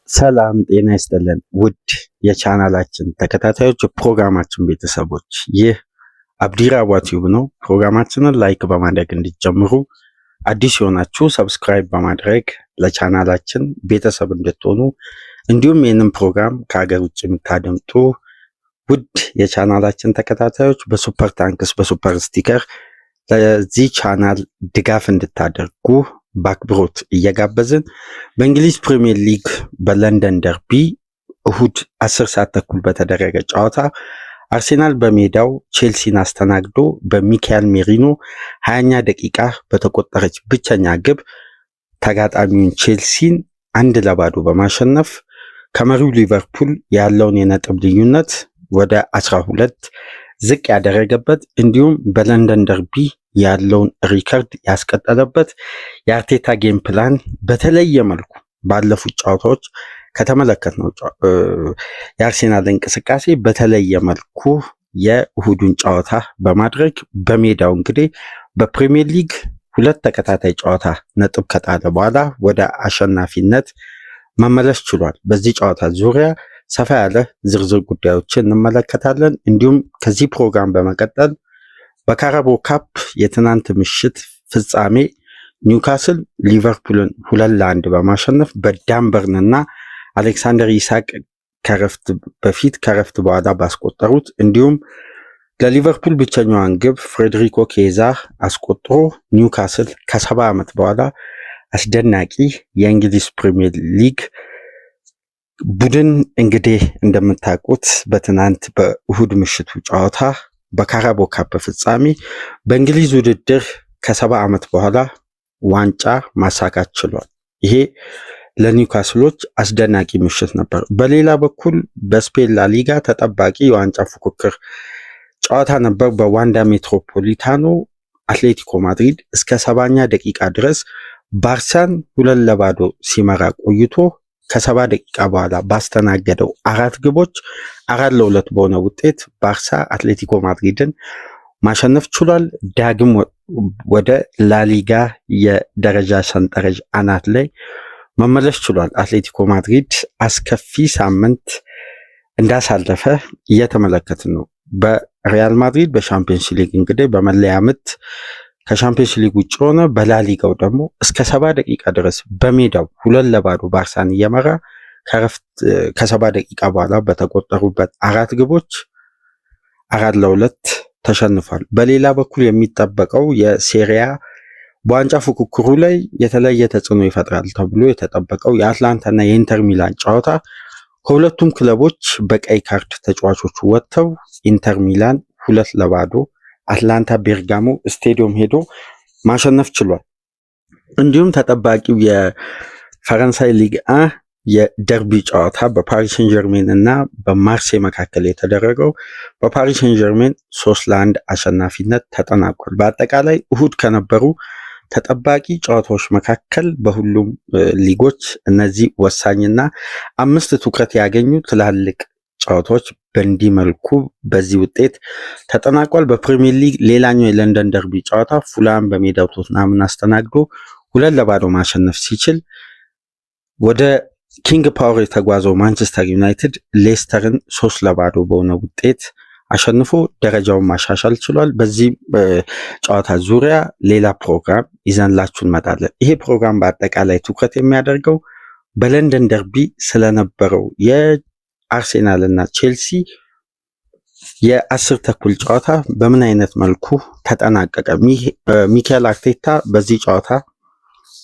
ሰላም ጤና ይስጥልን ውድ የቻናላችን ተከታታዮች ፕሮግራማችን ቤተሰቦች፣ ይህ አብዲራዋ ቲዩብ ነው። ፕሮግራማችንን ላይክ በማድረግ እንዲጀምሩ፣ አዲስ የሆናችሁ ሰብስክራይብ በማድረግ ለቻናላችን ቤተሰብ እንድትሆኑ፣ እንዲሁም ይህንን ፕሮግራም ከሀገር ውጭ የምታደምጡ ውድ የቻናላችን ተከታታዮች በሱፐር ታንክስ በሱፐር ስቲከር ለዚህ ቻናል ድጋፍ እንድታደርጉ በአክብሮት እየጋበዝን በእንግሊዝ ፕሪሚየር ሊግ በለንደን ደርቢ እሁድ 10 ሰዓት ተኩል በተደረገ ጨዋታ አርሴናል በሜዳው ቼልሲን አስተናግዶ በሚካኤል ሜሪኖ 20ኛ ደቂቃ በተቆጠረች ብቸኛ ግብ ተጋጣሚውን ቼልሲን 1-0 በማሸነፍ ከመሪው ሊቨርፑል ያለውን የነጥብ ልዩነት ወደ 12 ዝቅ ያደረገበት እንዲሁም በለንደን ደርቢ ያለውን ሪከርድ ያስቀጠለበት የአርቴታ ጌም ፕላን በተለየ መልኩ ባለፉት ጨዋታዎች ከተመለከትነው የአርሴናል እንቅስቃሴ በተለየ መልኩ የእሁዱን ጨዋታ በማድረግ በሜዳው እንግዲህ በፕሪሚየር ሊግ 2 ተከታታይ ጨዋታ ነጥብ ከጣለ በኋላ ወደ አሸናፊነት መመለስ ችሏል። በዚህ ጨዋታ ዙሪያ ሰፋ ያለ ዝርዝር ጉዳዮችን እንመለከታለን። እንዲሁም ከዚህ ፕሮግራም በመቀጠል በካራቦ ካፕ የትናንት ምሽት ፍጻሜ ኒውካስል ሊቨርፑልን 2-1 በማሸነፍ በዳንበርንና አሌክሳንደር ኢሳቅ ከረፍት በኋላ ባስቆጠሩት እንዲሁም ለሊቨርፑል ብቸኛዋን ግብ ፍሬድሪኮ ኬዛ አስቆጥሮ ኒውካስል ከ70 ዓመት በኋላ አስደናቂ የእንግሊዝ ፕሪሚየር ሊግ ቡድን እንግዲህ እንደምታውቁት በትናንት በእሁድ ምሽቱ ጨዋታ በካራቦ ካፕ ፍጻሜ በእንግሊዝ ውድድር ከ70 ዓመት በኋላ ዋንጫ ማሳካት ችሏል። ይሄ ለኒውካስሎች አስደናቂ ምሽት ነበር። በሌላ በኩል በስፔን ላሊጋ ተጠባቂ የዋንጫ ፉክክር ጨዋታ ነበር። በዋንዳ ሜትሮፖሊታኖ አትሌቲኮ ማድሪድ እስከ 70ኛ ደቂቃ ድረስ ባርሳን 2-0 ሲመራ ቆይቶ ከ70 ደቂቃ በኋላ ባስተናገደው 4 ግቦች 4-2 በሆነ ውጤት ባርሳ አትሌቲኮ ማድሪድን ማሸነፍ ችሏል። ዳግም ወደ ላሊጋ የደረጃ ሰንጠረዥ አናት ላይ መመለስ ችሏል። አትሌቲኮ ማድሪድ አስከፊ ሳምንት እንዳሳለፈ እየተመለከትን ነው። በሪያል ማድሪድ በሻምፒዮንስ ሊግ እንግዲህ በመለያ ምት ከሻምፒዮንስ ሊግ ውጭ ሆነ። በላሊጋው ደግሞ እስከ 70 ደቂቃ ድረስ በሜዳው 2-0 ባርሳን እየመራ ከ70 ደቂቃ በኋላ በተቆጠሩበት 4 ግቦች 4-2 ተሸንፏል። በሌላ በኩል የሚጠበቀው የሴሪያ በዋንጫ ፉክክሩ ላይ የተለየ ተጽዕኖ ይፈጥራል ተብሎ የተጠበቀው የአትላንታና የኢንተር ሚላን ጨዋታ ከሁለቱም ክለቦች በቀይ ካርድ ተጫዋቾች ወጥተው ኢንተር ሚላን 2-0 አትላንታ ቤርጋሞ ስቴዲየም ሄዶ ማሸነፍ ችሏል። እንዲሁም ተጠባቂው የፈረንሳይ ሊግ የደርቢ ጨዋታ በፓሪስ ሴን ጀርሜን እና በማርሴይ መካከል የተደረገው በፓሪስ ሴን ጀርሜን 3-1 አሸናፊነት ተጠናቋል። በአጠቃላይ እሁድ ከነበሩ ተጠባቂ ጨዋታዎች መካከል በሁሉም ሊጎች እነዚህ ወሳኝና 5 ትኩረት ያገኙ ትላልቅ ጨዋታዎች በእንዲህ መልኩ በዚህ ውጤት ተጠናቋል። በፕሪሚየር ሊግ ሌላኛው የለንደን ደርቢ ጨዋታ ፉላም በሜዳው ቶትናምን አስተናግዶ 2-0 ማሸነፍ ሲችል ወደ ኪንግ ፓወር የተጓዘው ማንቸስተር ዩናይትድ ሌስተርን 3-0 በሆነ ውጤት አሸንፎ ደረጃውን ማሻሻል ችሏል። በዚህ ጨዋታ ዙሪያ ሌላ ፕሮግራም ይዘንላችሁ እንመጣለን። ይሄ ፕሮግራም በአጠቃላይ ትኩረት የሚያደርገው በለንደን ደርቢ ስለነበረው የአርሴናል እና ቼልሲ የ10 ተኩል ጨዋታ በምን አይነት መልኩ ተጠናቀቀ፣ ሚካኤል አርቴታ በዚህ ጨዋታ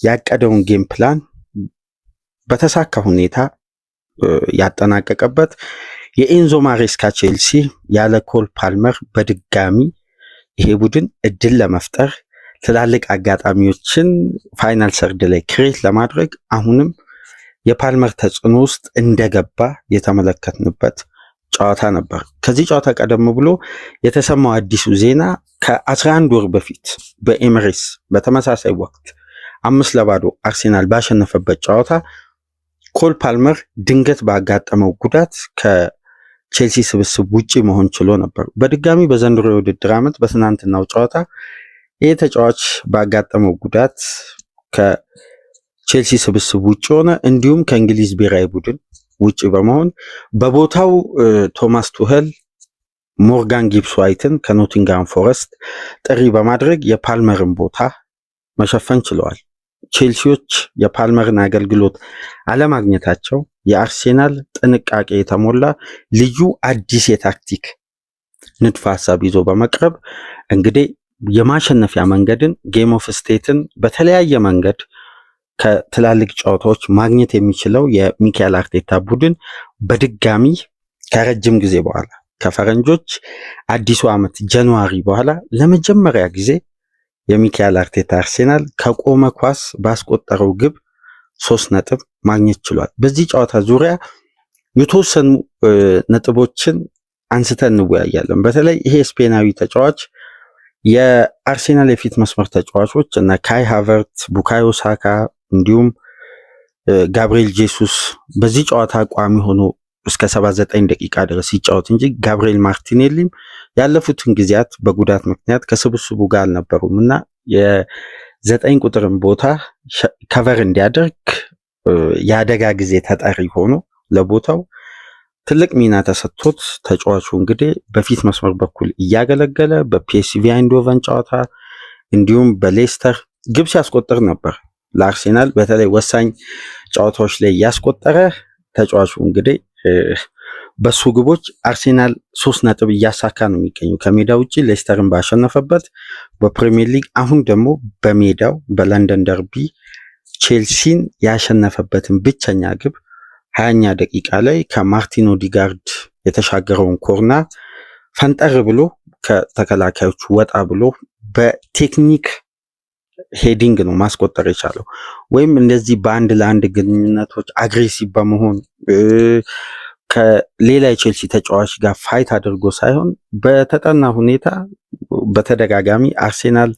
ያቀደውን ጌም ፕላን በተሳካ ሁኔታ ያጠናቀቀበት፣ የኤንዞ ማሬስካ ቼልሲ ያለ ኮል ፓልመር በድጋሚ ይሄ ቡድን እድል ለመፍጠር ትላልቅ አጋጣሚዎችን ፋይናል ሰርድ ላይ ክሬት ለማድረግ አሁንም የፓልመር ተጽዕኖ ውስጥ እንደገባ የተመለከትንበት ጨዋታ ነበር። ከዚህ ጨዋታ ቀደም ብሎ የተሰማው አዲሱ ዜና ከ11 ወር በፊት በኤሚሬትስ በተመሳሳይ ወቅት 5-0 አርሴናል ባሸነፈበት ጨዋታ ኮል ፓልመር ድንገት ባጋጠመው ጉዳት ከቼልሲ ስብስብ ውጪ መሆን ችሎ ነበር። በድጋሚ በዘንድሮ የውድድር ዓመት በትናንትናው ጨዋታ ይህ ተጫዋች ባጋጠመው ጉዳት ቼልሲ ስብስብ ውጭ ሆነ። እንዲሁም ከእንግሊዝ ብሔራዊ ቡድን ውጭ በመሆን በቦታው ቶማስ ቱኸል ሞርጋን ጊብስ ዋይትን ከኖቲንግሃም ፎረስት ጥሪ በማድረግ የፓልመርን ቦታ መሸፈን ችለዋል። ቼልሲዎች የፓልመርን አገልግሎት አለማግኘታቸው የአርሴናል ጥንቃቄ የተሞላ ልዩ አዲስ የታክቲክ ንድፈ ሀሳብ ይዞ በመቅረብ እንግዲህ የማሸነፊያ መንገድን ጌም ኦፍ ስቴትን በተለያየ መንገድ ከትላልቅ ጨዋታዎች ማግኘት የሚችለው የሚካኤል አርቴታ ቡድን በድጋሚ ከረጅም ጊዜ በኋላ ከፈረንጆች አዲሱ ዓመት ጃንዋሪ በኋላ ለመጀመሪያ ጊዜ የሚካኤል አርቴታ አርሴናል ከቆመ ኳስ ባስቆጠረው ግብ 3 ነጥብ ማግኘት ችሏል። በዚህ ጨዋታ ዙሪያ የተወሰኑ ነጥቦችን አንስተን እንወያያለን። በተለይ ይሄ ስፔናዊ ተጫዋች የአርሴናል የፊት መስመር ተጫዋቾች እና ካይ ሃቨርት፣ ቡካዮ ሳካ እንዲሁም ጋብሪኤል ጄሱስ በዚህ ጨዋታ ቋሚ ሆኖ እስከ 79 ደቂቃ ድረስ ሲጫወት እንጂ ጋብሪኤል ማርቲኔሊም ያለፉትን ጊዜያት በጉዳት ምክንያት ከስብስቡ ጋር አልነበሩም እና የ9 ቁጥርን ቦታ ከቨር እንዲያደርግ የአደጋ ጊዜ ተጠሪ ሆኖ ለቦታው ትልቅ ሚና ተሰጥቶት ተጫዋቹ እንግዲህ በፊት መስመር በኩል እያገለገለ በፒኤስቪ አይንዶቨን ጨዋታ እንዲሁም በሌስተር ግብ ሲያስቆጥር ነበር። ለአርሴናል በተለይ ወሳኝ ጨዋታዎች ላይ እያስቆጠረ ተጫዋቹ እንግዲህ በሱ ግቦች አርሴናል 3 ነጥብ እያሳካ ነው የሚገኘው ከሜዳ ውጪ ሌስተርን ባሸነፈበት በፕሪሚየር ሊግ፣ አሁን ደግሞ በሜዳው በለንደን ደርቢ ቼልሲን ያሸነፈበትን ብቸኛ ግብ 20ኛ ደቂቃ ላይ ከማርቲን ኦዲጋርድ የተሻገረውን ኮርና ፈንጠር ብሎ ከተከላካዮቹ ወጣ ብሎ በቴክኒክ ሄዲንግ ነው ማስቆጠር የቻለው። ወይም እንደዚህ በአንድ ለአንድ ግንኙነቶች አግሬሲቭ በመሆን ከሌላ የቼልሲ ተጫዋች ጋር ፋይት አድርጎ ሳይሆን በተጠና ሁኔታ በተደጋጋሚ አርሴናል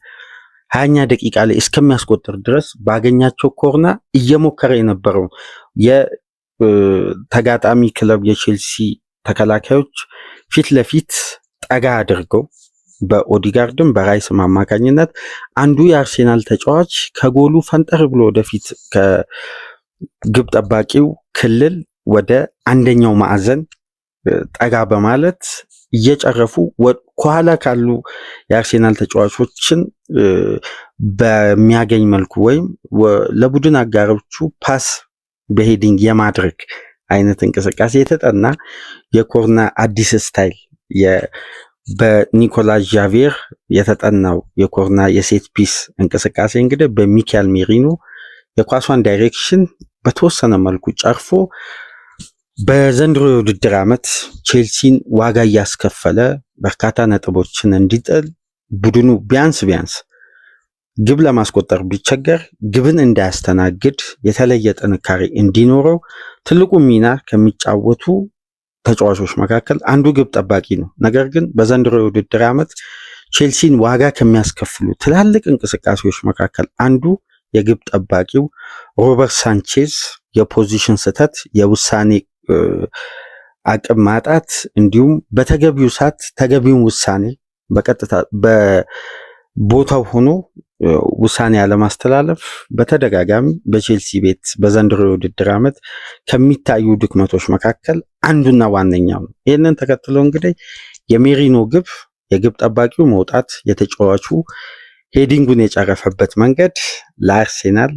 20ኛ ደቂቃ ላይ እስከሚያስቆጥር ድረስ ባገኛቸው ኮርና እየሞከረ የነበረው የተጋጣሚ ክለብ የቼልሲ ተከላካዮች ፊት ለፊት ጠጋ አድርገው በኦዲጋርድም በራይስም አማካኝነት አንዱ የአርሴናል ተጫዋች ከጎሉ ፈንጠር ብሎ ወደፊት ከግብ ጠባቂው ክልል ወደ አንደኛው ማዕዘን ጠጋ በማለት እየጨረፉ ከኋላ ካሉ የአርሴናል ተጫዋቾችን በሚያገኝ መልኩ ወይም ለቡድን አጋሮቹ ፓስ በሄዲንግ የማድረግ አይነት እንቅስቃሴ የተጠና የኮርና አዲስ ስታይል በኒኮላስ ዣቬር የተጠናው የኮርና የሴት ፒስ እንቅስቃሴ እንግዲህ በሚካኤል ሜሪኖ የኳሷን ዳይሬክሽን በተወሰነ መልኩ ጨርፎ በዘንድሮ የውድድር ዓመት ቼልሲን ዋጋ እያስከፈለ በርካታ ነጥቦችን እንዲጥል ቡድኑ ቢያንስ ግብ ለማስቆጠር ቢቸገር ግብን እንዳያስተናግድ የተለየ ጥንካሬ እንዲኖረው ትልቁ ሚና ከሚጫወቱ ተጫዋቾች መካከል አንዱ ግብ ጠባቂ ነው። ነገር ግን በዘንድሮ የውድድር ዓመት ቼልሲን ዋጋ ከሚያስከፍሉ ትላልቅ እንቅስቃሴዎች መካከል አንዱ የግብ ጠባቂው ሮበርት ሳንቼዝ የፖዚሽን ስህተት፣ የውሳኔ አቅም ማጣት እንዲሁም በተገቢው ሰዓት ተገቢውን ውሳኔ በቀጥታ በቦታው ሆኖ ውሳኔ ያለማስተላለፍ በተደጋጋሚ በቼልሲ ቤት በዘንድሮ የውድድር ዓመት ከሚታዩ ድክመቶች መካከል አንዱና ዋነኛው ነው። ይህንን ተከትሎ እንግዲህ የሜሪኖ ግብ የግብ ጠባቂው መውጣት የተጫዋቹ ሄዲንጉን የጨረፈበት መንገድ ለአርሴናል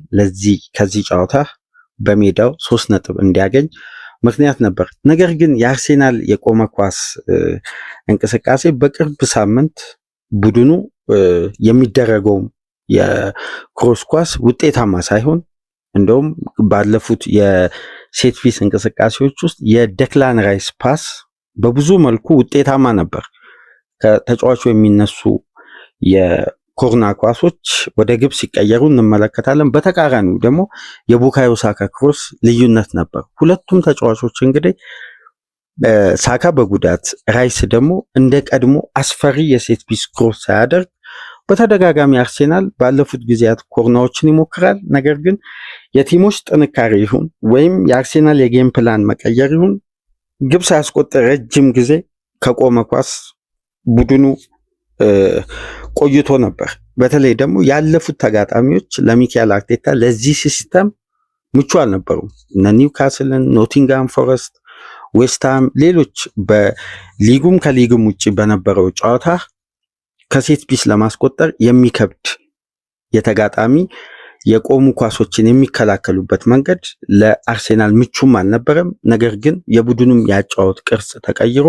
ከዚህ ጨዋታ በሜዳው 3 ነጥብ እንዲያገኝ ምክንያት ነበር። ነገር ግን የአርሴናል የቆመ ኳስ እንቅስቃሴ በቅርብ ሳምንት ቡድኑ የሚደረገው የክሮስ ኳስ ውጤታማ ሳይሆን እንደውም ባለፉት የሴት ፒስ እንቅስቃሴዎች ውስጥ የዴክላን ራይስ ፓስ በብዙ መልኩ ውጤታማ ነበር። ከተጫዋቹ የሚነሱ የኮርና ኳሶች ወደ ግብ ሲቀየሩ እንመለከታለን። በተቃራኒው ደግሞ የቡካዮ ሳካ ክሮስ ልዩነት ነበር። ሁለቱም ተጫዋቾች እንግዲህ ሳካ በጉዳት ራይስ ደግሞ እንደ ቀድሞ አስፈሪ የሴት ፒስ ክሮስ ሳያደርግ በተደጋጋሚ አርሴናል ባለፉት ጊዜያት ኮርናዎችን ይሞክራል። ነገር ግን የቲሞች ጥንካሬ ይሁን ወይም የአርሴናል የጌም ፕላን መቀየር ይሁን ግብ ሳያስቆጥር ረጅም ጊዜ ከቆመ ኳስ ቡድኑ ቆይቶ ነበር። በተለይ ደግሞ ያለፉት ተጋጣሚዎች ለሚካኤል አርቴታ ለዚህ ሲስተም ምቹ አልነበሩም። እነ ኒውካስልን፣ ኖቲንጋም ፎረስት፣ ዌስትሃም፣ ሌሎች በሊጉም ከሊጉም ውጭ በነበረው ጨዋታ ከሴት ፒስ ለማስቆጠር የሚከብድ የተጋጣሚ የቆሙ ኳሶችን የሚከላከሉበት መንገድ ለአርሴናል ምቹም አልነበረም። ነገር ግን የቡድኑም ያጫወት ቅርጽ ተቀይሮ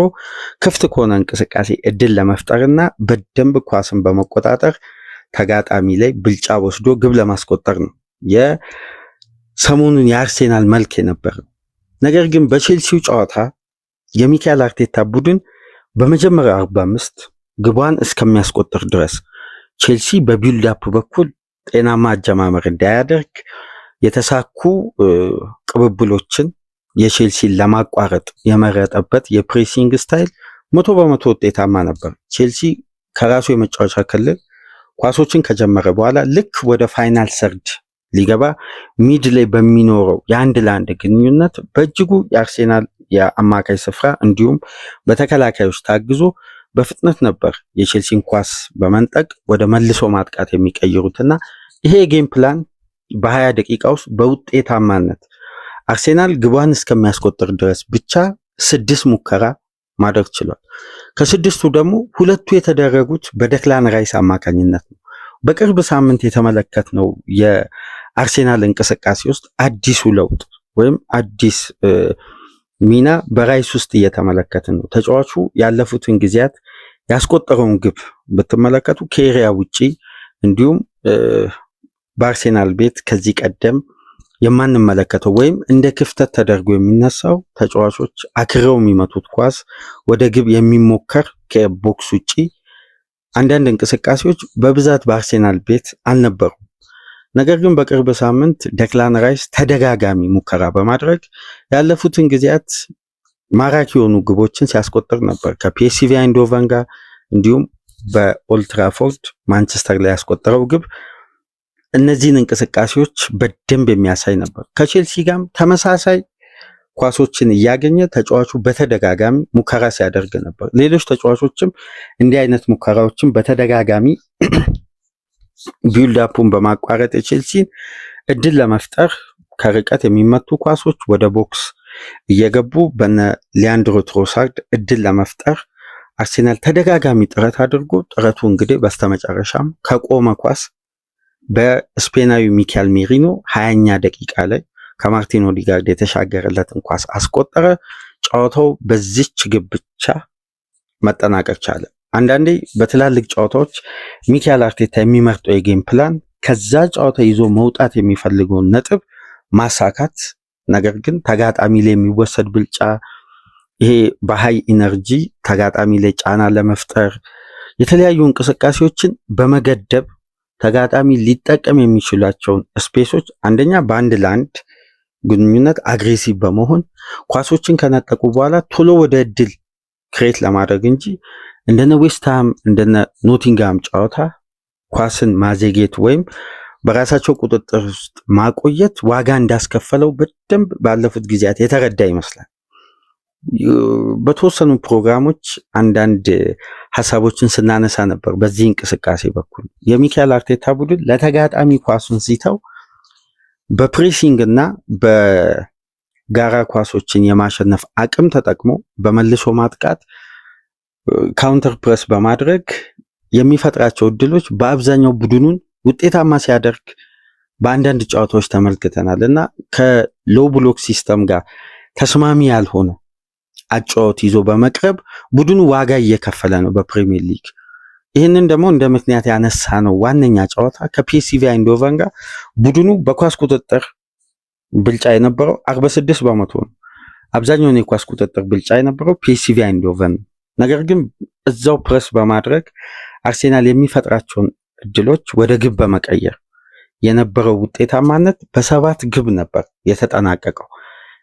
ክፍት ከሆነ እንቅስቃሴ እድል ለመፍጠርና በደንብ ኳስን በመቆጣጠር ተጋጣሚ ላይ ብልጫ ወስዶ ግብ ለማስቆጠር ነው የሰሞኑን የአርሴናል መልክ የነበረው። ነገር ግን በቼልሲው ጨዋታ የሚካኤል አርቴታ ቡድን በመጀመሪያው 45 ግቧን እስከሚያስቆጥር ድረስ ቼልሲ በቢልድ አፕ በኩል ጤናማ አጀማመር እንዳያደርግ የተሳኩ ቅብብሎችን የቼልሲን ለማቋረጥ የመረጠበት የፕሬሲንግ ስታይል 100% ውጤታማ ነበር። ቼልሲ ከራሱ የመጫወቻ ክልል ኳሶችን ከጀመረ በኋላ ልክ ወደ ፋይናል ሰርድ ሊገባ ሚድ ላይ በሚኖረው የአንድ ለአንድ ግንኙነት በእጅጉ የአርሴናል የአማካይ ስፍራ እንዲሁም በተከላካዮች ታግዞ በፍጥነት ነበር የቼልሲን ኳስ በመንጠቅ ወደ መልሶ ማጥቃት የሚቀይሩትና ይሄ የጌም ፕላን በ20 ደቂቃ ውስጥ በውጤታማነት አርሴናል ግቧን እስከሚያስቆጥር ድረስ ብቻ 6 ሙከራ ማድረግ ችሏል። ከስድስቱ ደግሞ 2ቱ የተደረጉት በደክላን ራይስ አማካኝነት ነው። በቅርብ ሳምንት የተመለከትነው የአርሴናል እንቅስቃሴ ውስጥ አዲሱ ለውጥ ወይም አዲስ ሚና በራይስ ውስጥ እየተመለከትን ነው። ተጫዋቹ ያለፉትን ጊዜያት ያስቆጠረውን ግብ ብትመለከቱ ከኤሪያ ውጪ እንዲሁም በአርሴናል ቤት ከዚህ ቀደም የማንመለከተው ወይም እንደ ክፍተት ተደርጎ የሚነሳው ተጫዋቾች አክረው የሚመቱት ኳስ ወደ ግብ የሚሞከር ከቦክስ ውጪ አንዳንድ እንቅስቃሴዎች በብዛት በአርሴናል ቤት አልነበሩም። ነገር ግን በቅርብ ሳምንት ደክላን ራይስ ተደጋጋሚ ሙከራ በማድረግ ያለፉትን ጊዜያት ማራኪ የሆኑ ግቦችን ሲያስቆጥር ነበር። ከፒኤስቪ አይንዶቨን ጋር እንዲሁም በኦልትራፎርድ ማንቸስተር ላይ ያስቆጠረው ግብ እነዚህን እንቅስቃሴዎች በደንብ የሚያሳይ ነበር። ከቼልሲ ጋርም ተመሳሳይ ኳሶችን እያገኘ ተጫዋቹ በተደጋጋሚ ሙከራ ሲያደርግ ነበር። ሌሎች ተጫዋቾችም እንዲህ አይነት ሙከራዎችን በተደጋጋሚ ቢልድ አፑን በማቋረጥ የቼልሲን እድል ለመፍጠር ከርቀት የሚመቱ ኳሶች ወደ ቦክስ እየገቡ በነ ሊያንድሮ ትሮሳርድ እድል ለመፍጠር አርሴናል ተደጋጋሚ ጥረት አድርጎ ጥረቱ እንግዲህ በስተመጨረሻም ከቆመ ኳስ በስፔናዊ ሚካኤል ሜሪኖ 20ኛ ደቂቃ ላይ ከማርቲን ኦዲጋርድ የተሻገረለትን ኳስ አስቆጠረ። ጨዋታው በዚች ግብ ብቻ መጠናቀቅ ቻለ። አንዳንዴ በትላልቅ ጨዋታዎች ሚካኤል አርቴታ የሚመርጠው የጌም ፕላን ከዛ ጨዋታ ይዞ መውጣት የሚፈልገውን ነጥብ ማሳካት፣ ነገር ግን ተጋጣሚ ላይ የሚወሰድ ብልጫ፣ ይሄ በሃይ ኢነርጂ ተጋጣሚ ላይ ጫና ለመፍጠር የተለያዩ እንቅስቃሴዎችን በመገደብ ተጋጣሚ ሊጠቀም የሚችላቸውን ስፔሶች አንደኛ በአንድ ለአንድ ግንኙነት አግሬሲቭ በመሆን ኳሶችን ከነጠቁ በኋላ ቶሎ ወደ እድል ክሬት ለማድረግ እንጂ እንደነ ዌስትሃም እንደነ ኖቲንጋም ጨዋታ ኳስን ማዘግየት ወይም በራሳቸው ቁጥጥር ውስጥ ማቆየት ዋጋ እንዳስከፈለው በደንብ ባለፉት ጊዜያት የተረዳ ይመስላል። በተወሰኑ ፕሮግራሞች አንዳንድ ሀሳቦችን ስናነሳ ነበር። በዚህ እንቅስቃሴ በኩል የሚካኤል አርቴታ ቡድን ለተጋጣሚ ኳሱን ሲተው በፕሬሲንግ እና በጋራ ኳሶችን የማሸነፍ አቅም ተጠቅሞ በመልሶ ማጥቃት ካውንተር ፕረስ በማድረግ የሚፈጥራቸው እድሎች በአብዛኛው ቡድኑን ውጤታማ ሲያደርግ በአንዳንድ ጨዋታዎች ተመልክተናል እና ከሎው ብሎክ ሲስተም ጋር ተስማሚ ያልሆነ አጫወት ይዞ በመቅረብ ቡድኑ ዋጋ እየከፈለ ነው በፕሪሚየር ሊግ። ይህንን ደግሞ እንደ ምክንያት ያነሳ ነው ዋነኛ ጨዋታ ከፒኤስቪ አይንዶቨን ጋር ቡድኑ በኳስ ቁጥጥር ብልጫ የነበረው 46% ነው። አብዛኛውን የኳስ ቁጥጥር ብልጫ የነበረው ፒኤስቪ አይንዶቨን፣ ነገር ግን እዛው ፕረስ በማድረግ አርሴናል የሚፈጥራቸውን እድሎች ወደ ግብ በመቀየር የነበረው ውጤታማነት በ7 ግብ ነበር የተጠናቀቀው።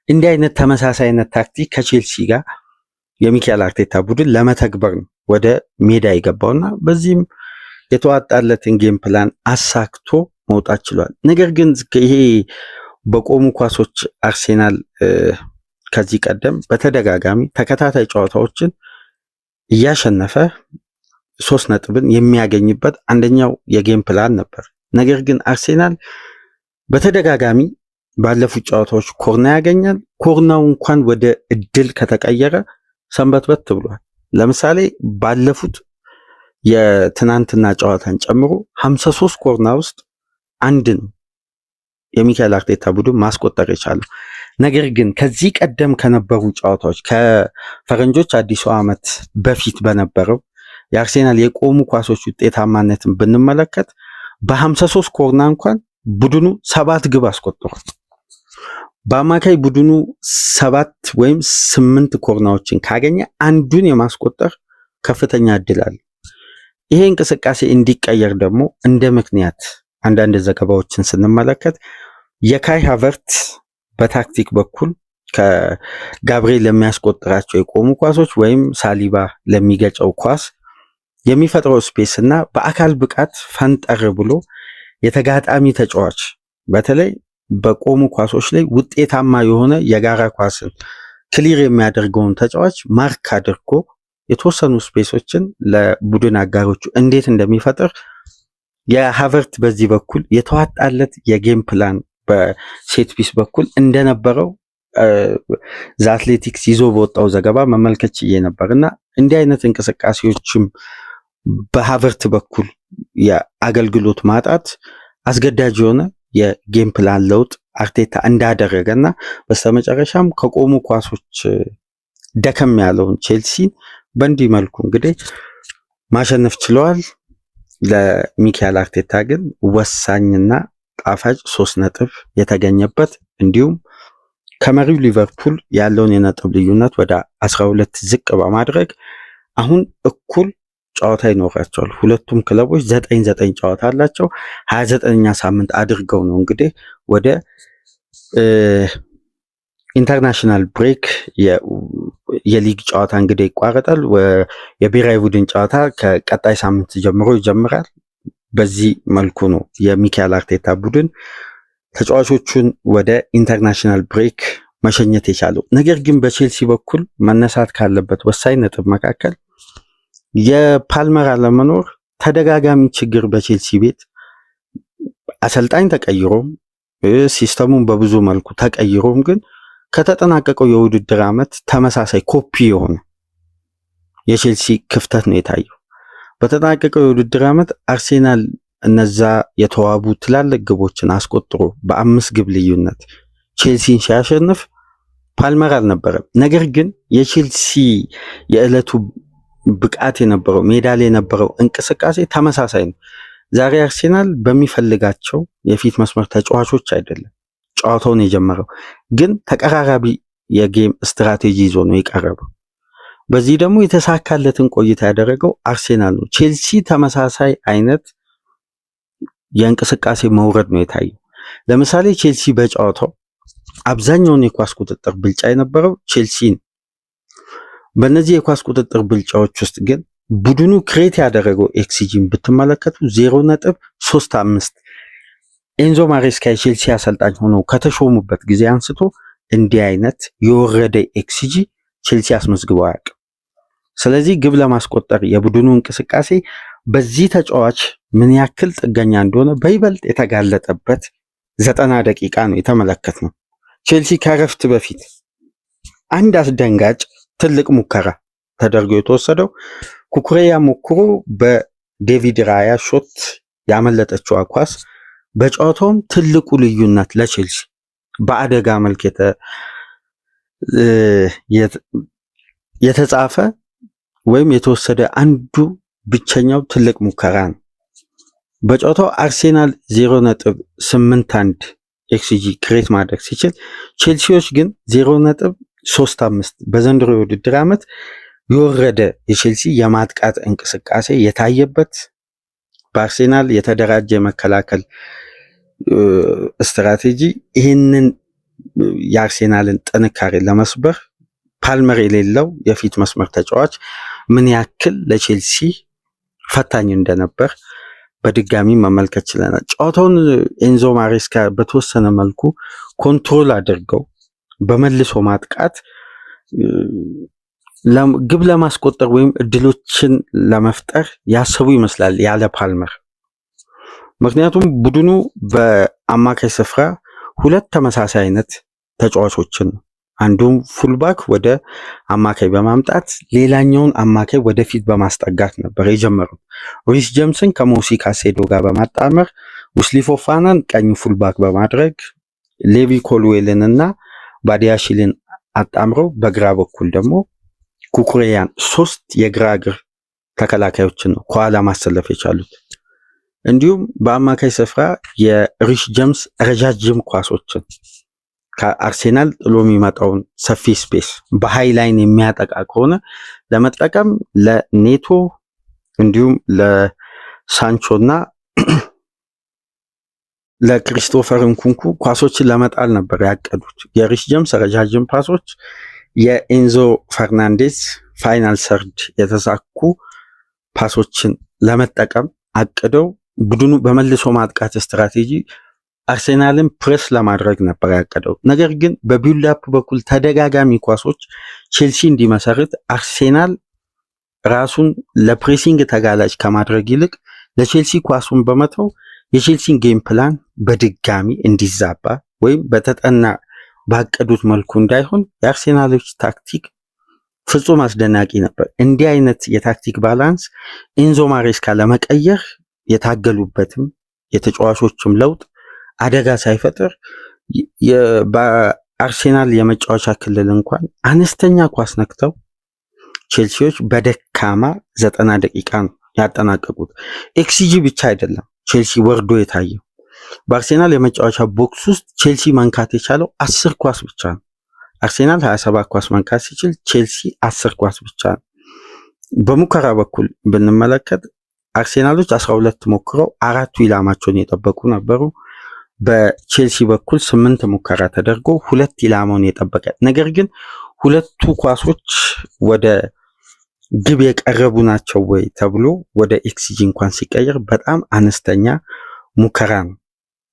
እንዲህ አይነት ተመሳሳይ አይነት ታክቲክ ከቼልሲ ጋር የሚካኤል አርቴታ ቡድን ለመተግበር ነው ወደ ሜዳ የገባውና በዚህም የተዋጣለትን ጌም ፕላን አሳክቶ መውጣት ችሏል። ነገር ግን ይሄ በቆሙ ኳሶች አርሴናል ከዚህ ቀደም በተደጋጋሚ ተከታታይ ጨዋታዎችን እያሸነፈ 3 ነጥብን የሚያገኝበት አንደኛው የጌም ፕላን ነበር። ነገር ግን አርሴናል በተደጋጋሚ ባለፉት ጨዋታዎች ኮርና ያገኛል። ኮርናው እንኳን ወደ እድል ከተቀየረ ሰንበትበት ብሏል። ለምሳሌ ባለፉት የትናንትና ጨዋታን ጨምሮ 53 ኮርና ውስጥ አንድ ነው የሚካኤል አርቴታ ቡድን ማስቆጠር የቻለው። ነገር ግን ከዚህ ቀደም ከነበሩ ጨዋታዎች ከፈረንጆች አዲሱ ዓመት በፊት በነበረው የአርሴናል የቆሙ ኳሶች ውጤታማነትን ብንመለከት በ53 ኮርና እንኳን ቡድኑ 7 ግብ አስቆጥሯል። በአማካይ ቡድኑ 7 ወይም 8 ኮርናዎችን ካገኘ አንዱን የማስቆጠር ከፍተኛ እድል አለ። ይሄ እንቅስቃሴ እንዲቀየር ደግሞ እንደ ምክንያት አንዳንድ ዘገባዎችን ስንመለከት የካይ ሃቨርት በታክቲክ በኩል ከጋብሪኤል ለሚያስቆጥራቸው የቆሙ ኳሶች ወይም ሳሊባ ለሚገጨው ኳስ የሚፈጥረው ስፔስ እና በአካል ብቃት ፈንጠር ብሎ የተጋጣሚ ተጫዋች በተለይ በቆሙ ኳሶች ላይ ውጤታማ የሆነ የጋራ ኳስን ክሊር የሚያደርገውን ተጫዋች ማርክ አድርጎ የተወሰኑ ስፔሶችን ለቡድን አጋሮቹ እንዴት እንደሚፈጥር የሃቨርት በዚህ በኩል የተዋጣለት የጌም ፕላን በሴት ፒስ በኩል እንደነበረው ዘአትሌቲክስ ይዞ በወጣው ዘገባ መመልከት ችዬ ነበርና እንዲህ አይነት እንቅስቃሴዎችም በሃቨርት በኩል የአገልግሎት ማጣት አስገዳጅ የሆነ የጌም ፕላን ለውጥ አርቴታ እንዳደረገና በስተመጨረሻም ከቆሙ ኳሶች ደከም ያለውን ቼልሲ በእንዲህ መልኩ እንግዲህ ማሸነፍ ችለዋል። ለሚካኤል አርቴታ ግን ወሳኝና ጣፋጭ 3 ነጥብ የተገኘበት እንዲሁም ከመሪው ሊቨርፑል ያለውን የነጥብ ልዩነት ወደ 12 ዝቅ በማድረግ አሁን እኩል ጨዋታ ይኖራቸዋል። ሁለቱም ክለቦች 9 ጨዋታ አላቸው። 29ኛ ሳምንት አድርገው ነው እንግዲህ ወደ ኢንተርናሽናል ብሬክ የሊግ ጨዋታ እንግዲህ ይቋረጣል። የብሔራዊ ቡድን ጨዋታ ከቀጣይ ሳምንት ጀምሮ ይጀምራል። በዚህ መልኩ ነው የሚካኤል አርቴታ ቡድን ተጫዋቾቹን ወደ ኢንተርናሽናል ብሬክ መሸኘት የቻለው። ነገር ግን በቼልሲ በኩል መነሳት ካለበት ወሳኝ ነጥብ መካከል የፓልመር አለመኖር ተደጋጋሚ ችግር በቼልሲ ቤት አሰልጣኝ ተቀይሮም ሲስተሙን በብዙ መልኩ ተቀይሮም ግን ከተጠናቀቀው የውድድር ዓመት ተመሳሳይ ኮፒ የሆነ የቼልሲ ክፍተት ነው የታየው። በተጠናቀቀው የውድድር ዓመት አርሴናል እነዛ የተዋቡ ትላልቅ ግቦችን አስቆጥሮ በ5 ግብ ልዩነት ቼልሲን ሲያሸንፍ ፓልመር አልነበረም። ነገር ግን የቼልሲ የዕለቱ ብቃት የነበረው ሜዳ ላይ የነበረው እንቅስቃሴ ተመሳሳይ ነው። ዛሬ አርሴናል በሚፈልጋቸው የፊት መስመር ተጫዋቾች አይደለም ጨዋታውን የጀመረው፣ ግን ተቀራራቢ የጌም ስትራቴጂ ይዞ ነው የቀረበው። በዚህ ደግሞ የተሳካለትን ቆይታ ያደረገው አርሴናል ነው። ቼልሲ ተመሳሳይ አይነት የእንቅስቃሴ መውረድ ነው የታየው። ለምሳሌ ቼልሲ በጨዋታው አብዛኛውን የኳስ ቁጥጥር ብልጫ የነበረው ቼልሲ ነው። በእነዚህ የኳስ ቁጥጥር ብልጫዎች ውስጥ ግን ቡድኑ ክሬት ያደረገው ኤክስጂን ብትመለከቱ 0.35 ኤንዞ ማሬስካ የቼልሲ አሰልጣኝ ሆነው ከተሾሙበት ጊዜ አንስቶ እንዲህ አይነት የወረደ ኤክስጂ ቼልሲ አስመዝግበው አያውቅም። ስለዚህ ግብ ለማስቆጠር የቡድኑ እንቅስቃሴ በዚህ ተጫዋች ምን ያክል ጥገኛ እንደሆነ በይበልጥ የተጋለጠበት 90 ደቂቃ ነው የተመለከትነው። ቼልሲ ከረፍት በፊት አንድ አስደንጋጭ ትልቅ ሙከራ ተደርጎ የተወሰደው ኩኩሬያ ሞክሮ በዴቪድ ራያ ሾት ያመለጠችው ኳስ በጨዋታውም ትልቁ ልዩነት ለቼልሲ በአደጋ መልክ የተጻፈ ወይም የተወሰደ አንዱ ብቸኛው ትልቅ ሙከራ ነው። በጨዋታው አርሴናል 0.81 ኤክስጂ ክሬት ማድረግ ሲችል ቼልሲዎች ግን 0.35 በዘንድሮ የውድድር ዓመት የወረደ የቼልሲ የማጥቃት እንቅስቃሴ የታየበት በአርሴናል የተደራጀ መከላከል ስትራቴጂ ይህንን የአርሴናልን ጥንካሬ ለመስበር ፓልመር የሌለው የፊት መስመር ተጫዋች ምን ያክል ለቼልሲ ፈታኝ እንደነበር በድጋሚ መመልከት ችለናል። ጨዋታውን ኤንዞ ማሬስካ በተወሰነ መልኩ ኮንትሮል አድርገው በመልሶ ማጥቃት ግብ ለማስቆጠር ወይም እድሎችን ለመፍጠር ያሰቡ ይመስላል ያለ ፓልመር። ምክንያቱም ቡድኑ በአማካይ ስፍራ ሁለት ተመሳሳይ አይነት ተጫዋቾችን ነው። አንዱም ፉልባክ ወደ አማካይ በማምጣት ሌላኛውን አማካይ ወደፊት በማስጠጋት ነበር የጀመሩት። ሪስ ጀምስን ከሞሲ ካሴዶ ጋር በማጣመር ዊስሊ ፎፋናን ቀኝ ፉልባክ በማድረግ ሌቪ ኮልዌልን እና ባዲያሺልን አጣምረው በግራ በኩል ደግሞ ኩኩሬያን 3 የግራ እግር ተከላካዮችን ነው ከኋላ ማሰለፍ የቻሉት። እንዲሁም በአማካይ ስፍራ የሪስ ጀምስ ረጃጅም ኳሶችን ከአርሴናል ጥሎ የሚመጣውን ሰፊ ስፔስ በሃይላይን የሚያጠቃ ከሆነ ለመጠቀም ለኔቶ እንዲሁም ለሳንቾና ለክሪስቶፈር ንኩንኩ ኳሶችን ለመጣል ነበር ያቀዱት። የሪስ ጀምስ ረጃጅም ፓሶች የኤንዞ ፈርናንዴዝ ፋይናል ሰርድ የተሳኩ ፓሶችን ለመጠቀም አቅደው ቡድኑ በመልሶ ማጥቃት ስትራቴጂ አርሴናልን ፕሬስ ለማድረግ ነበር ያቀደው። ነገር ግን በቢልድ በኩል ተደጋጋሚ ኳሶች ቼልሲ እንዲመሰርት አርሴናል ራሱን ለፕሬሲንግ ተጋላጭ ከማድረግ ይልቅ ለቼልሲ ኳሱን በመተው የቼልሲን ጌም ፕላን በድጋሚ እንዲዛባ ወይም በተጠና ባቀዱት መልኩ እንዳይሆን የአርሴናሎች ታክቲክ ፍጹም አስደናቂ ነበር። እንዲህ አይነት የታክቲክ ባላንስ ኤንዞ ማሬስካ ለመቀየር የታገሉበትም የተጫዋቾችም ለውጥ አደጋ ሳይፈጥር በአርሴናል የመጫወቻ ክልል እንኳን አነስተኛ ኳስ ነክተው ቼልሲዎች በደካማ 90 ደቂቃ ነው ያጠናቀቁት። ኤክስጂ ብቻ አይደለም ቼልሲ ወርዶ የታየው። በአርሴናል የመጫወቻ ቦክስ ውስጥ ቼልሲ መንካት የቻለው 10 ኳስ ብቻ ነው። አርሴናል 27 ኳስ መንካት ሲችል ቼልሲ 10 ኳስ ብቻ ነው። በሙከራ በኩል ብንመለከት አርሴናሎች 12 ሞክረው 4ቱ ኢላማቸውን የጠበቁ ነበሩ። በቼልሲ በኩል 8 ሙከራ ተደርጎ 2 ኢላማውን የጠበቀ ነገር ግን ሁለቱ ኳሶች ወደ ግብ የቀረቡ ናቸው ወይ ተብሎ ወደ ኤክስጂ እንኳን ሲቀየር በጣም አነስተኛ ሙከራ ነው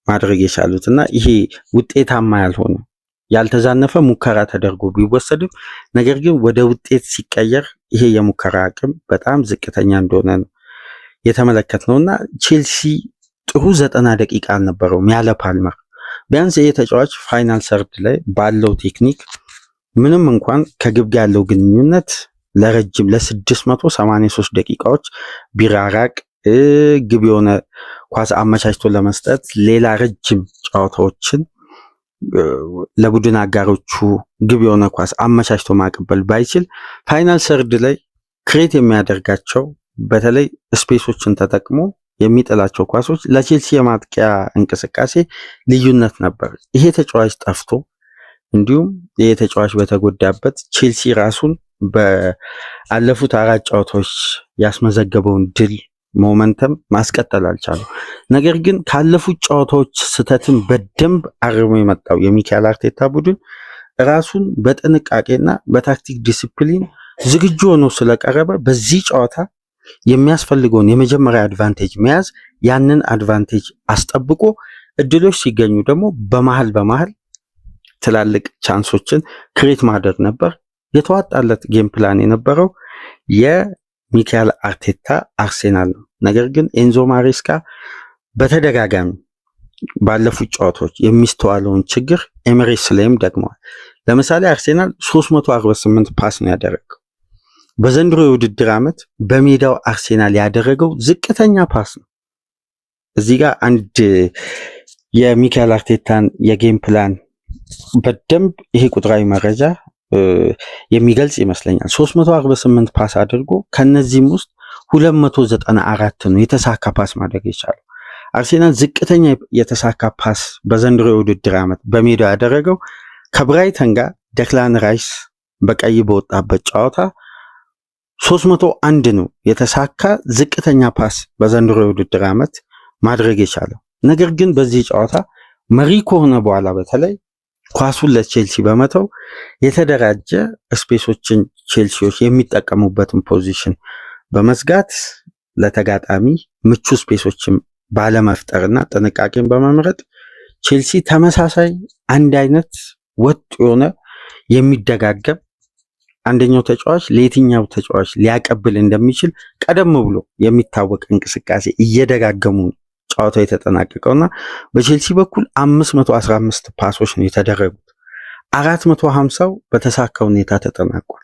ማድረግ የቻሉት እና ይሄ ውጤታማ ያልሆነ ያልተዛነፈ ሙከራ ተደርጎ ቢወሰድም ነገር ግን ወደ ውጤት ሲቀየር ይሄ የሙከራ አቅም በጣም ዝቅተኛ እንደሆነ ነው የተመለከትነውና ቼልሲ ጥሩ 90 ደቂቃ አልነበረውም ያለ ፓልመር። ቢያንስ ይሄ ተጫዋች ፋይናል ሰርድ ላይ ባለው ቴክኒክ ምንም እንኳን ከግብ ጋር ያለው ግንኙነት ለረጅም ለ683 ደቂቃዎች ቢራራቅ ግብ የሆነ ኳስ አመቻችቶ ለመስጠት ሌላ ረጅም ጨዋታዎችን ለቡድን አጋሮቹ ግብ የሆነ ኳስ አመቻችቶ ማቀበል ባይችል ፋይናል ሰርድ ላይ ክሬት የሚያደርጋቸው በተለይ ስፔሶችን ተጠቅሞ የሚጥላቸው ኳሶች ለቼልሲ የማጥቂያ እንቅስቃሴ ልዩነት ነበር። ይሄ ተጫዋች ጠፍቶ እንዲሁም ይሄ ተጫዋች በተጎዳበት ቼልሲ ራሱን በአለፉት 4 ጨዋታዎች ያስመዘገበውን ድል ሞመንተም ማስቀጠል አልቻለም። ነገር ግን ካለፉት ጨዋታዎች ስተትን በደንብ አርሞ የመጣው የሚካኤል አርቴታ ቡድን ራሱን በጥንቃቄና በታክቲክ ዲሲፕሊን ዝግጁ ሆኖ ስለቀረበ በዚህ ጨዋታ የሚያስፈልገውን የመጀመሪያ አድቫንቴጅ መያዝ፣ ያንን አድቫንቴጅ አስጠብቆ እድሎች ሲገኙ ደግሞ በመሃል ትላልቅ ቻንሶችን ክሬት ማድረግ ነበር። የተዋጣለት ጌም ፕላን የነበረው የሚካኤል አርቴታ አርሴናል ነው። ነገር ግን ኤንዞ ማሬስካ በተደጋጋሚ ባለፉት ጨዋታዎች የሚስተዋለውን ችግር ኤሚሬትስ ላይም ደግመዋል። ለምሳሌ አርሴናል 348 ፓስ ነው ያደረገው። በዘንድሮ የውድድር ዓመት በሜዳው አርሴናል ያደረገው ዝቅተኛ ፓስ ነው። እዚህ ጋር አንድ የሚካኤል አርቴታን የጌም ፕላን በደንብ ይሄ ቁጥራዊ መረጃ የሚገልጽ ይመስለኛል። 348 ፓስ አድርጎ ከነዚህም ውስጥ 294 ነው የተሳካ ፓስ ማድረግ የቻለው። አርሴናል ዝቅተኛ የተሳካ ፓስ በዘንድሮ የውድድር ዓመት በሜዳው ያደረገው ከብራይተን ጋር ዴክላን ራይስ በቀይ በወጣበት ጨዋታ 301 ነው የተሳካ ዝቅተኛ ፓስ በዘንድሮ የውድድር ዓመት ማድረግ የቻለው። ነገር ግን በዚህ ጨዋታ መሪ ከሆነ በኋላ በተለይ ኳሱን ለቼልሲ በመተው የተደራጀ ስፔሶችን ቼልሲዎች የሚጠቀሙበትን ፖዚሽን በመዝጋት ለተጋጣሚ ምቹ ስፔሶችን ባለመፍጠርና ጥንቃቄን በመምረጥ ቼልሲ ተመሳሳይ አንድ አይነት ወጥ የሆነ የሚደጋገም አንደኛው ተጫዋች ለየትኛው ተጫዋች ሊያቀብል እንደሚችል ቀደም ብሎ የሚታወቅ እንቅስቃሴ እየደጋገሙ ጨዋታው የተጠናቀቀውና በቼልሲ በኩል 515 ፓሶች ነው የተደረጉት። 450ው በተሳካ ሁኔታ ተጠናቋል።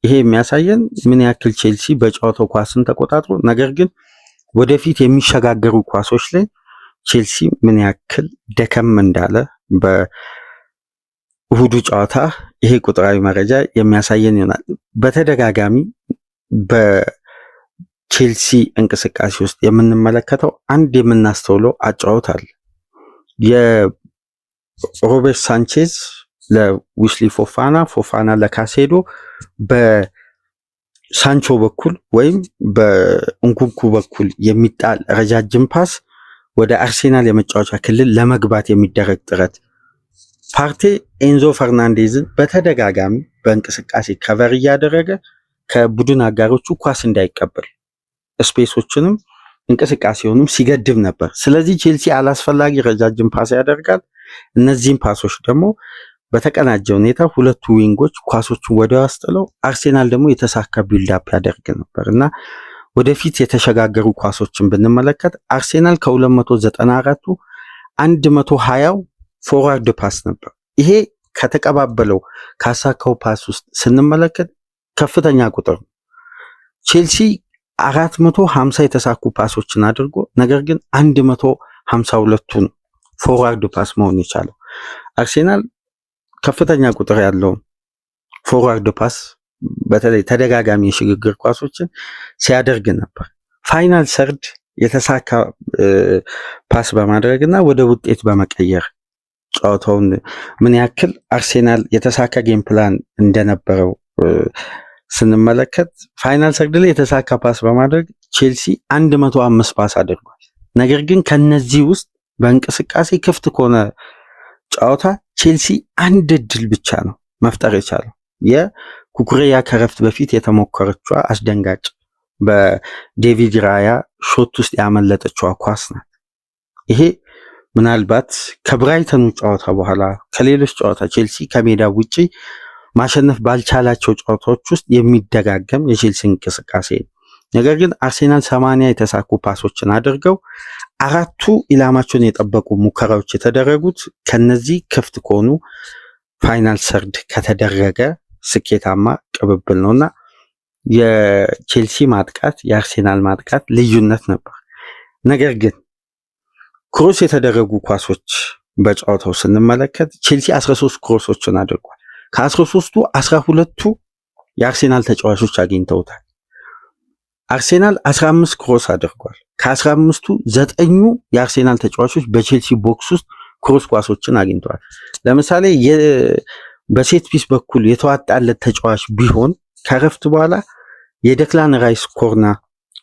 ይሄ የሚያሳየን ምን ያክል ቼልሲ በጨዋታው ኳስን ተቆጣጥሮ ነገር ግን ወደፊት የሚሸጋገሩ ኳሶች ላይ ቼልሲ ምን ያክል ደከም እንዳለ በእሁዱ ጨዋታ ይሄ ቁጥራዊ መረጃ የሚያሳየን ይሆናል። በተደጋጋሚ በቼልሲ እንቅስቃሴ ውስጥ የምንመለከተው አንድ የምናስተውለው አጫወት አለ። የሮበርት ሳንቼዝ ለዊስሊ ፎፋና ለካሴዶ በሳንቾ በኩል ወይም በእንኩንኩ በኩል የሚጣል ረጃጅም ፓስ ወደ አርሴናል የመጫወቻ ክልል ለመግባት የሚደረግ ጥረት ፓርቴ ኤንዞ ፈርናንዴዝን በተደጋጋሚ በእንቅስቃሴ ከቨር እያደረገ ከቡድን አጋሮቹ ኳስ እንዳይቀበል ስፔሶችንም እንቅስቃሴውንም ሲገድብ ነበር። ስለዚህ ቼልሲ አላስፈላጊ ረጃጅም ፓስ ያደርጋል። እነዚህም ፓሶች ደግሞ በተቀናጀ ሁኔታ ሁለቱ ዊንጎች ኳሶቹን ወዲያው አስጥለው አርሴናል ደግሞ የተሳካ ቢልዳፕ ያደርግ ነበር እና ወደፊት የተሸጋገሩ ኳሶችን ብንመለከት አርሴናል ከ294ቱ 120ው ፎርዋርድ ፓስ ነበር። ይሄ ከተቀባበለው ካሳካው ፓስ ውስጥ ስንመለከት ከፍተኛ ቁጥር ነው። ቼልሲ 450 የተሳኩ ፓሶችን አድርጎ ነገር ግን 152ቱን ፎርዋርድ ፓስ መሆን የቻለው አርሴናል ከፍተኛ ቁጥር ያለውን ፎርዋርድ ፓስ በተለይ ተደጋጋሚ የሽግግር ኳሶችን ሲያደርግ ነበር። ፋይናል ሰርድ የተሳካ ፓስ በማድረግና ወደ ውጤት በመቀየር ጨዋታውን ምን ያክል አርሴናል የተሳካ ጌም ፕላን እንደነበረው ስንመለከት ፋይናል ሰርድ ላይ የተሳካ ፓስ በማድረግ ቼልሲ 105 ፓስ አድርጓል። ነገር ግን ከነዚህ ውስጥ በእንቅስቃሴ ክፍት ከሆነ ጨዋታ ቼልሲ አንድ እድል ብቻ ነው መፍጠር የቻለው። የኩኩሬያ ከረፍት በፊት የተሞከረችዋ አስደንጋጭ በዴቪድ ራያ ሾት ውስጥ ያመለጠችዋ ኳስ ናት። ይሄ ምናልባት ከብራይተኑ ጨዋታ በኋላ ከሌሎች ጨዋታ ቼልሲ ከሜዳ ውጪ ማሸነፍ ባልቻላቸው ጨዋታዎች ውስጥ የሚደጋገም የቼልሲ እንቅስቃሴ ነው። ነገር ግን አርሴናል 80 የተሳኩ ፓሶችን አድርገው 4ቱ ኢላማቸውን የጠበቁ ሙከራዎች የተደረጉት ከነዚህ ክፍት ከሆኑ ፋይናል ሰርድ ከተደረገ ስኬታማ ቅብብል ነውና የቼልሲ ማጥቃት የአርሴናል ማጥቃት ልዩነት ነበር። ነገር ግን ክሮስ የተደረጉ ኳሶች በጨዋታው ስንመለከት ቼልሲ 13 ክሮሶችን አድርጓል። ከ13ቱ 12ቱ የአርሴናል ተጫዋቾች አግኝተውታል። አርሴናል 15 ክሮስ አድርጓል። ከ15ቱ 9ኙ የአርሴናል ተጫዋቾች በቼልሲ ቦክስ ውስጥ ክሮስ ኳሶችን አግኝተዋል። ለምሳሌ በሴት ፒስ በኩል የተዋጣለት ተጫዋች ቢሆን ከረፍት በኋላ የደክላን ራይስ ኮርና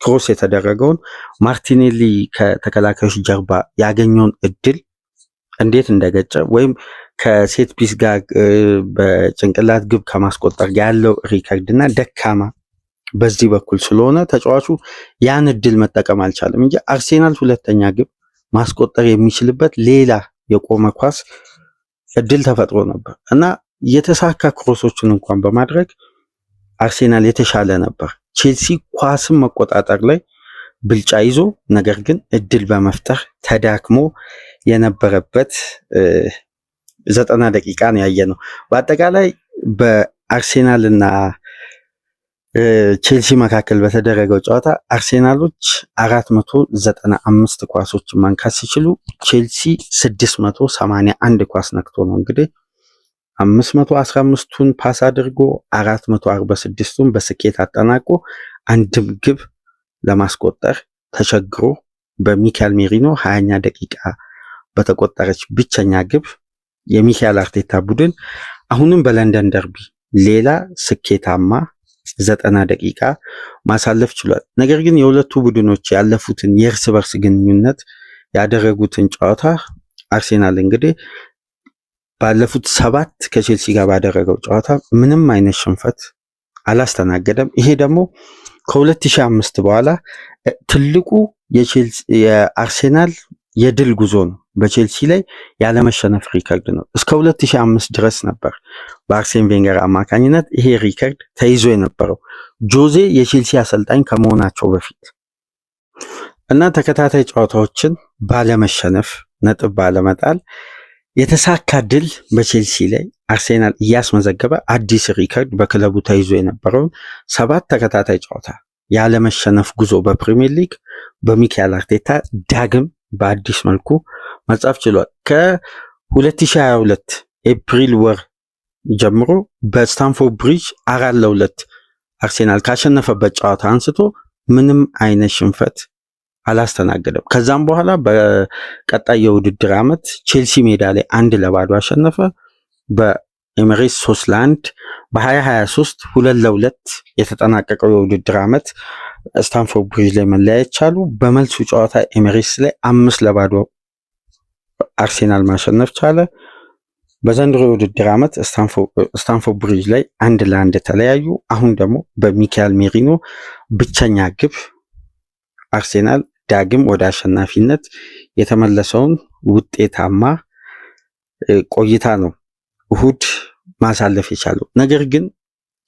ክሮስ የተደረገውን ማርቲኔሊ ከተከላካዮች ጀርባ ያገኘውን እድል እንዴት እንደገጨ ወይም ከሴት ፒስ ጋር በጭንቅላት ግብ ከማስቆጠር ያለው ሪከርድና ደካማ በዚህ በኩል ስለሆነ ተጫዋቹ ያን እድል መጠቀም አልቻለም እንጂ አርሴናል ሁለተኛ ግብ ማስቆጠር የሚችልበት ሌላ የቆመ ኳስ እድል ተፈጥሮ ነበር እና የተሳካ ክሮሶችን እንኳን በማድረግ አርሴናል የተሻለ ነበር። ቼልሲ ኳስን መቆጣጠር ላይ ብልጫ ይዞ ነገር ግን እድል በመፍጠር ተዳክሞ የነበረበት 90 ደቂቃ ነው ያየነው። በአጠቃላይ በአርሴናል እና ቼልሲ መካከል በተደረገው ጨዋታ አርሴናሎች 495 ኳሶችን ማንካት ሲችሉ ቼልሲ 681 ኳስ ነክቶ ነው እንግዲህ 515ቱን ፓስ አድርጎ 446ቱን በስኬት አጠናቆ አንድም ግብ ለማስቆጠር ተቸግሮ በሚካኤል ሜሪኖ 20ኛ ደቂቃ በተቆጠረች ብቸኛ ግብ የሚካኤል አርቴታ ቡድን አሁንም በለንደን ደርቢ ሌላ ስኬታማ 90 ደቂቃ ማሳለፍ ችሏል። ነገር ግን የሁለቱ ቡድኖች ያለፉትን የእርስ በርስ ግንኙነት ያደረጉትን ጨዋታ አርሴናል እንግዲህ ባለፉት 7 ከቼልሲ ጋር ባደረገው ጨዋታ ምንም አይነት ሽንፈት አላስተናገደም። ይሄ ደግሞ ከ2005 በኋላ ትልቁ የአርሴናል የድል ጉዞ ነው። በቼልሲ ላይ ያለመሸነፍ ሪከርድ ነው። እስከ 2005 ድረስ ነበር በአርሴን ቬንገር አማካኝነት ይሄ ሪከርድ ተይዞ የነበረው ጆዜ የቼልሲ አሰልጣኝ ከመሆናቸው በፊት። እና ተከታታይ ጨዋታዎችን ባለመሸነፍ ነጥብ ባለመጣል የተሳካ ድል በቼልሲ ላይ አርሴናል እያስመዘገበ አዲስ ሪከርድ በክለቡ ተይዞ የነበረውን 7 ተከታታይ ጨዋታ ያለመሸነፍ ጉዞ በፕሪሚየር ሊግ በሚካኤል አርቴታ ዳግም በአዲስ መልኩ መጻፍ ችሏል። ከ2022 ኤፕሪል ወር ጀምሮ በስታንፎርድ ብሪጅ 4-2 አርሴናል ካሸነፈበት ጨዋታ አንስቶ ምንም አይነት ሽንፈት አላስተናገደም። ከዛም በኋላ በቀጣይ የውድድር ዓመት ቼልሲ ሜዳ ላይ 1-0 አሸነፈ። በኤሚሬትስ 3-1 በ2023 2-2 የተጠናቀቀው የውድድር ዓመት ስታንፎርድ ብሪጅ ላይ መለያየት ቻሉ። በመልሱ ጨዋታ ኤሚሬትስ ላይ 5-0 አርሴናል ማሸነፍ ቻለ። በዘንድሮ የውድድር ዓመት ስታንፎርድ ብሪጅ ላይ 1-1 ተለያዩ። አሁን ደግሞ በሚካኤል ሜሪኖ ብቸኛ ግብ አርሴናል ዳግም ወደ አሸናፊነት የተመለሰውን ውጤታማ ቆይታ ነው እሁድ ማሳለፍ የቻለው። ነገር ግን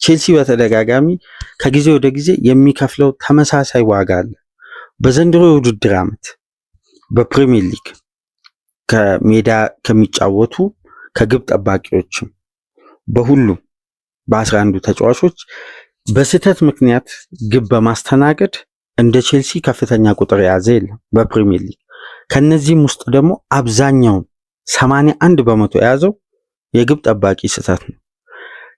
ቼልሲ በተደጋጋሚ ከጊዜ ወደ ጊዜ የሚከፍለው ተመሳሳይ ዋጋ አለ። በዘንድሮ የውድድር ዓመት በፕሪሚየር ሊግ ከሜዳ ከሚጫወቱ ከግብ ጠባቂዎችም በሁሉም በ11 ተጫዋቾች በስህተት ምክንያት ግብ በማስተናገድ እንደ ቼልሲ ከፍተኛ ቁጥር የያዘ የለም በፕሪሚየር ሊግ። ከነዚህም ውስጥ ደግሞ አብዛኛውን 81 በመቶ የያዘው የግብ ጠባቂ ስህተት ነው።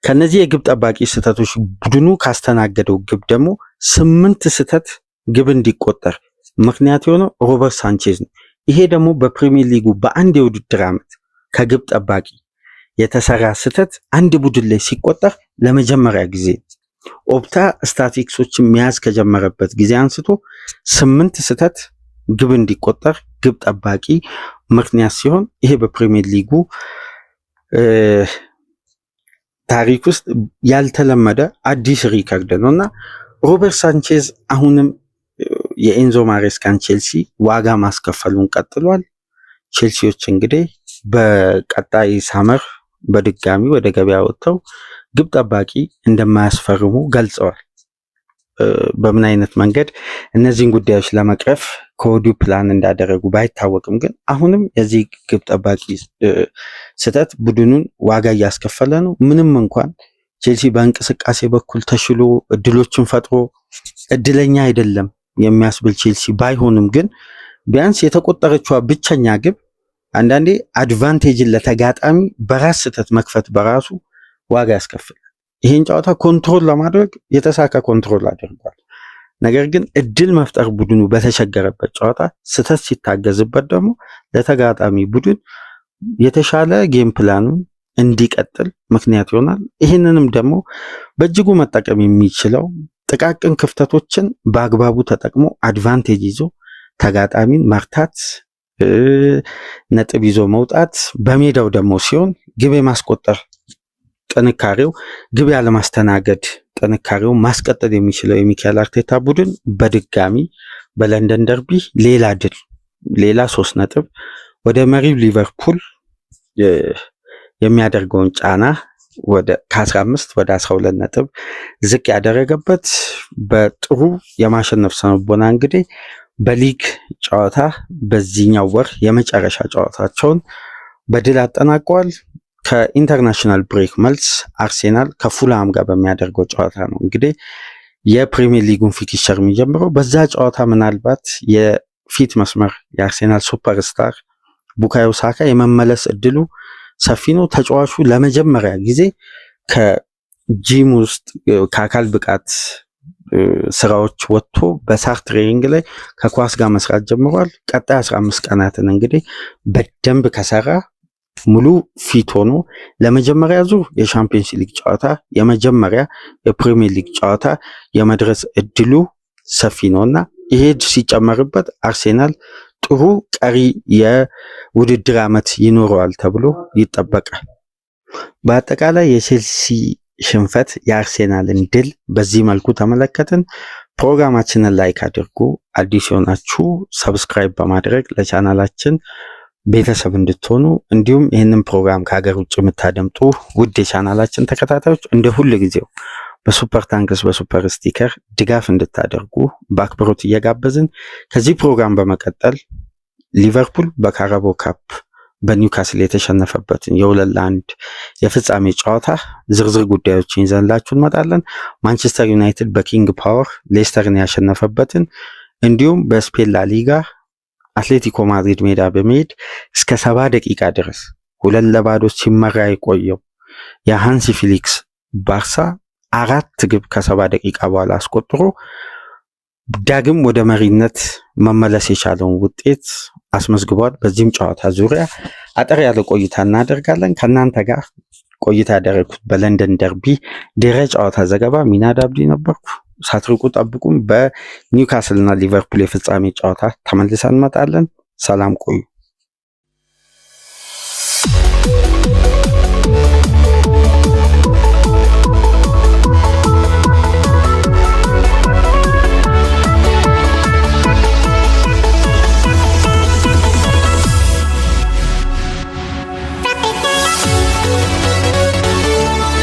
ከነዚህ የግብ ጠባቂ ስህተቶች ቡድኑ ካስተናገደው ግብ ደግሞ 8 ስህተት ግብ እንዲቆጠር ምክንያት የሆነው ሮበርት ሳንቼዝ ነው። ይሄ ደግሞ በፕሪሚየር ሊጉ በአንድ የውድድር ዓመት ከግብ ጠባቂ የተሰራ ስህተት አንድ ቡድን ላይ ሲቆጠር ለመጀመሪያ ጊዜ ኦፕታ ስታቲክሶችን መያዝ ከጀመረበት ጊዜ አንስቶ 8 ስህተት ግብ እንዲቆጠር ግብ ጠባቂ ምክንያት ሲሆን ይሄ በፕሪሚየር ሊጉ ታሪክ ውስጥ ያልተለመደ አዲስ ሪከርድ ነውና ሮበርት ሳንቼዝ አሁንም የኤንዞ ማሬስካን ቼልሲ ዋጋ ማስከፈሉን ቀጥሏል። ቼልሲዎች እንግዲህ በቀጣይ ሳመር በድጋሚ ወደ ገበያ ወጥተው ግብ ጠባቂ እንደማያስፈርሙ ገልጸዋል። በምን አይነት መንገድ እነዚህን ጉዳዮች ለመቅረፍ ከወዲሁ ፕላን እንዳደረጉ ባይታወቅም ግን አሁንም የዚህ ግብ ጠባቂ ስህተት ቡድኑን ዋጋ እያስከፈለ ነው። ምንም እንኳን ቼልሲ በእንቅስቃሴ በኩል ተሽሎ እድሎችን ፈጥሮ እድለኛ አይደለም የሚያስብል ቼልሲ ባይሆንም ግን ቢያንስ የተቆጠረችዋ ብቸኛ ግብ አንዳንዴ አድቫንቴጅን ለተጋጣሚ በራስ ስህተት መክፈት በራሱ ዋጋ ያስከፍላል። ይሄን ጨዋታ ኮንትሮል ለማድረግ የተሳካ ኮንትሮል አድርጓል። ነገር ግን እድል መፍጠር ቡድኑ በተቸገረበት ጨዋታ ስህተት ሲታገዝበት ደግሞ ለተጋጣሚ ቡድን የተሻለ ጌም ፕላኑን እንዲቀጥል ምክንያት ይሆናል። ይህንንም ደግሞ በእጅጉ መጠቀም የሚችለው ጥቃቅን ክፍተቶችን በአግባቡ ተጠቅሞ አድቫንቴጅ ይዞ ተጋጣሚን መርታት፣ ነጥብ ይዞ መውጣት፣ በሜዳው ደግሞ ሲሆን ግብ የማስቆጠር ጥንካሬው ግብ ያለማስተናገድ ጥንካሬው ማስቀጠል የሚችለው የሚካኤል አርቴታ ቡድን በድጋሚ በለንደን ደርቢ ሌላ ድል ሌላ 3 ነጥብ ወደ መሪው ሊቨርፑል የሚያደርገውን ጫና ከ15 ወደ 12 ነጥብ ዝቅ ያደረገበት በጥሩ የማሸነፍ ስነልቦና እንግዲህ በሊግ ጨዋታ በዚህኛው ወር የመጨረሻ ጨዋታቸውን በድል አጠናቀዋል። ከኢንተርናሽናል ብሬክ መልስ አርሴናል ከፉልሃም ጋር በሚያደርገው ጨዋታ ነው እንግዲህ የፕሪሚየር ሊጉን ፊክስቸር የሚጀምረው። በዛ ጨዋታ ምናልባት የፊት መስመር የአርሴናል ሱፐርስታር ቡካዮ ሳካ የመመለስ እድሉ ሰፊ ነው። ተጫዋቹ ለመጀመሪያ ጊዜ ከጂም ውስጥ ከአካል ብቃት ስራዎች ወጥቶ በሳር ትሬኒንግ ላይ ከኳስ ጋር መስራት ጀምሯል። ቀጣይ 15 ቀናትን እንግዲህ በደንብ ከሰራ ሙሉ ፊት ሆኖ ለመጀመሪያ ዙር የሻምፒየንስ ሊግ ጨዋታ የመጀመሪያ የፕሪሚየር ሊግ ጨዋታ የመድረስ እድሉ ሰፊ ነውና ይሄ ሲጨመርበት አርሴናል ጥሩ ቀሪ የውድድር ዓመት ይኖረዋል ተብሎ ይጠበቃል። በአጠቃላይ የቼልሲ ሽንፈት የአርሴናልን ድል በዚህ መልኩ ተመለከትን። ፕሮግራማችንን ላይክ አድርጉ። አዲስ የሆናችሁ ሰብስክራይብ በማድረግ ለቻናላችን ቤተሰብ እንድትሆኑ እንዲሁም ይህንን ፕሮግራም ከሀገር ውጭ የምታደምጡ ውድ የቻናላችን ተከታታዮች እንደ ሁል ጊዜው በሱፐር ታንክስ በሱፐር ስቲከር ድጋፍ እንድታደርጉ በአክብሮት እየጋበዝን ከዚህ ፕሮግራም በመቀጠል ሊቨርፑል በካራቦ ካፕ በኒውካስል የተሸነፈበትን የ2-1 የፍጻሜ ጨዋታ ዝርዝር ጉዳዮችን ይዘንላችሁ እንመጣለን። ማንቸስተር ዩናይትድ በኪንግ ፓወር ሌስተርን ያሸነፈበትን እንዲሁም በስፔን ላ ሊጋ አትሌቲኮ ማድሪድ ሜዳ በመሄድ እስከ 70 ደቂቃ ድረስ 2-0 ሲመራ የቆየው የሃንሲ ፊሊክስ ባርሳ 4 ግብ ከ70 ደቂቃ በኋላ አስቆጥሮ ዳግም ወደ መሪነት መመለስ የቻለውን ውጤት አስመዝግቧል። በዚህም ጨዋታ ዙሪያ አጠር ያለ ቆይታ እናደርጋለን። ከእናንተ ጋር ቆይታ ያደረግኩት በለንደን ደርቢ ድህረ ጨዋታ ዘገባ ሚናድ አብዲ ነበርኩ። ሳትርቁ ጠብቁም። በኒውካስል እና ሊቨርፑል የፍጻሜ ጨዋታ ተመልሰን እንመጣለን። ሰላም ቆዩ።